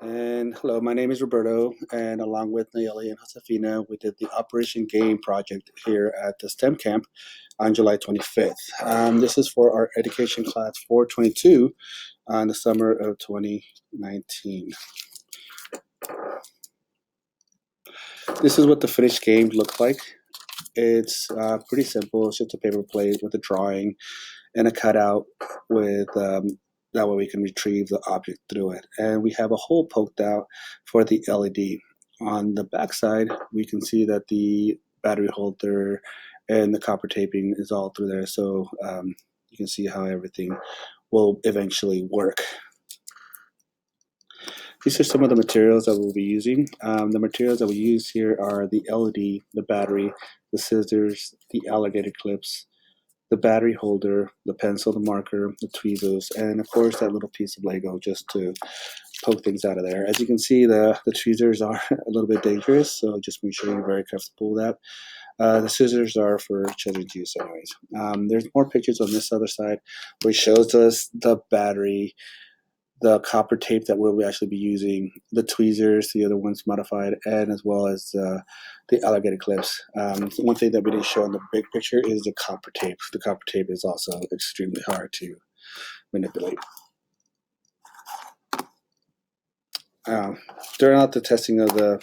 And hello, my name is Roberto, and along with Nayeli and Josefina, we did the Operation Game project here at the STEM camp on July 25th. This is for our education class 422 on the summer of 2019. This is what the finished game looked like. It's pretty simple. It's just a paper plate with a drawing and a cutout with that way we can retrieve the object through it. And we have a hole poked out for the LED. On the back side, we can see that the battery holder and the copper taping is all through there. So you can see how everything will eventually work. These are some of the materials that we'll be using. The materials that we use here are the LED, the battery, the scissors, the alligator clips, the battery holder, the pencil, the marker, the tweezers, and of course that little piece of Lego just to poke things out of there. As you can see, the tweezers are a little bit dangerous, so just make sure you're very comfortable with that. The scissors are for children's use anyways. There's more pictures on this other side which shows us the battery, the copper tape that we'll actually be using, the tweezers, the other ones modified, and as well as the alligator clips. One thing that we didn't show in the big picture is the copper tape. The copper tape is also extremely hard to manipulate. During the testing of the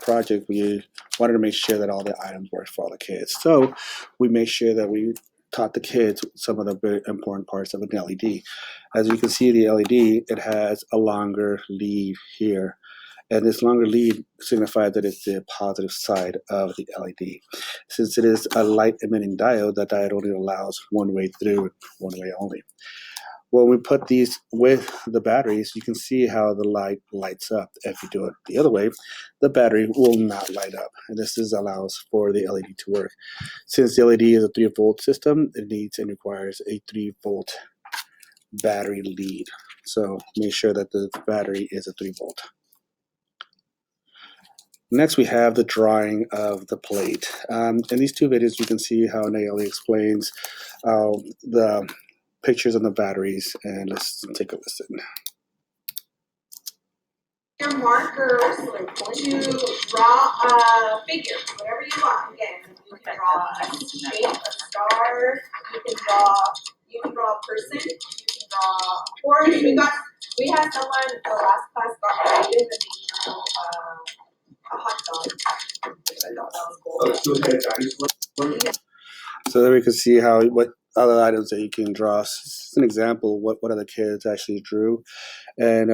project, we wanted to make sure that all the items worked for all the kids. So we made sure that we taught the kids some of the very important parts of an LED. As you can see, the LED, it has a longer lead here. And this longer lead signifies that it's the positive side of the LED. Since it is a light emitting diode, the diode only allows one way through, one way only. When we put these with the batteries, you can see how the light lights up. If you do it the other way, the battery will not light up. And this allows for the LED to work. Since the LED is a 3-volt system, it needs and requires a 3-volt battery lead. So make sure that the battery is a 3-volt. Next, we have the drawing of the plate. In these two videos, you can see how Nayeli explains the pictures on the batteries, and let's take a listen. Your markers to draw a figure, whatever you want. Again, you can draw a shape, a star. You can draw a person. You can draw a horse. We had someone the last class got creative and they drew a hot dog. I thought that was cool. So there we can see what other items that you can draw. It's an example of what other kids actually drew. And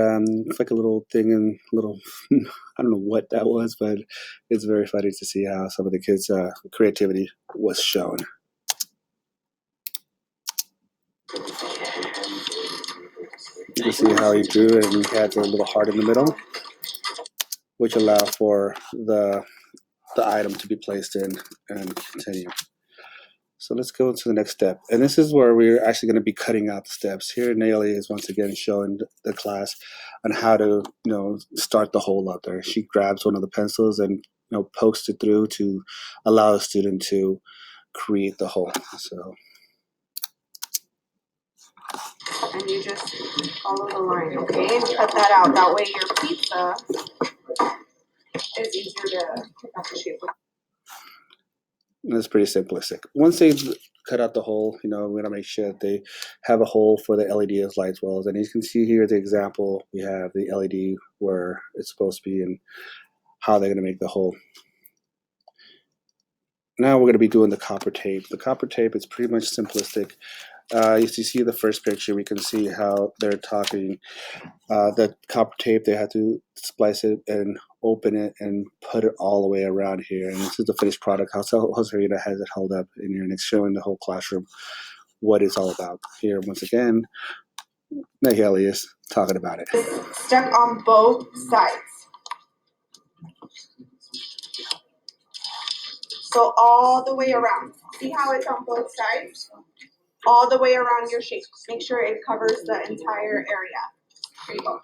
it's like a little thing and little, I don't know what that was, but it's very funny to see how some of the kids' creativity was shown. You can see how he drew it, and he had a little heart in the middle, which allow for the item to be placed in and continue. So let's go to the next step. And this is where we're actually going to be cutting out the steps. Here, Nayeli is once again showing the class on how to, start the hole out there. She grabs one of the pencils and, pokes it through to allow the student to create the hole. So. And you just follow the line, okay? And cut that out. That way your pizza is easier to pick out the shape with. That's pretty simplistic. Once they cut out the hole, we're going to make sure that they have a hole for the LED as light wells. And you can see here the example, we have the LED where it's supposed to be and how they're going to make the hole. Now we're going to be doing the copper tape. The copper tape is pretty much simplistic. If you see the first picture, we can see how they're talking. The copper tape, they had to splice it and open it and put it all the way around here. And this is the finished product. Josefina has it held up in here, and it's showing the whole classroom what it's all about. Here, once again, Nayeli is talking about it. Stuck on both sides. So all the way around. See how it's on both sides? All the way around your shape. Make sure it covers the entire area. There you go.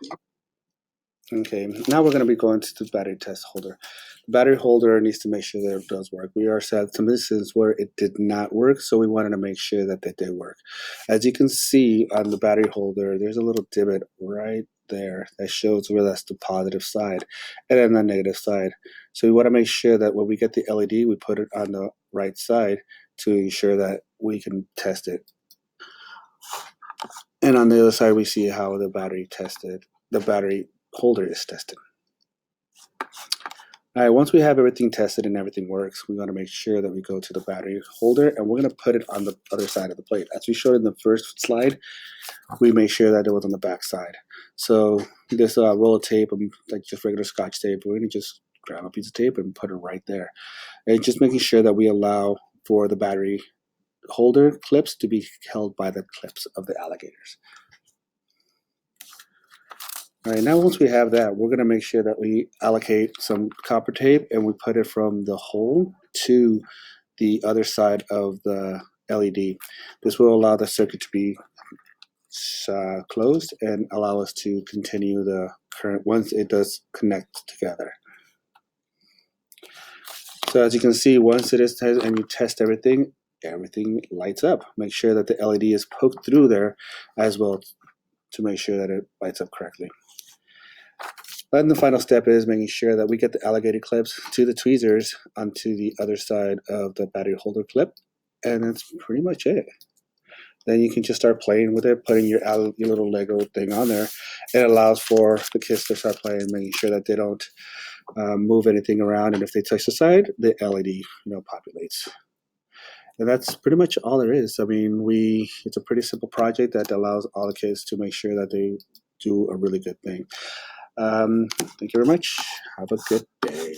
Okay, now we're going to be going to the battery test holder. The battery holder needs to make sure that it does work. We are set some instances where it did not work, so we wanted to make sure that they did work. As you can see on the battery holder, there's a little divot right there that shows where that's the positive side and then the negative side. So we want to make sure that when we get the LED, we put it on the right side to ensure that we can test it. And on the other side, we see how the battery holder is tested. All right, once we have everything tested and everything works, we want to make sure that we go to the battery holder and we're going to put it on the other side of the plate. As we showed in the first slide, we made sure that it was on the back side. So this roll of tape, like just regular Scotch tape, we're going to just grab a piece of tape and put it right there. And just making sure that we allow for the battery holder clips to be held by the clips of the alligators. All right, now once we have that, we're going to make sure that we allocate some copper tape and we put it from the hole to the other side of the LED. This will allow the circuit to be closed and allow us to continue the current once it does connect together. So as you can see, once it is tested and you test everything, everything lights up. Make sure that the LED is poked through there as well to make sure that it lights up correctly. And the final step is making sure that we get the alligator clips to the tweezers onto the other side of the battery holder clip, and that's pretty much it. Then you can just start playing with it, putting your little Lego thing on there. It allows for the kids to start playing, making sure that they don't move anything around, and if they touch the side, the LED populates. And that's pretty much all there is. I mean, it's a pretty simple project that allows all the kids to make sure that they do a really good thing. Thank you very much. Have a good day.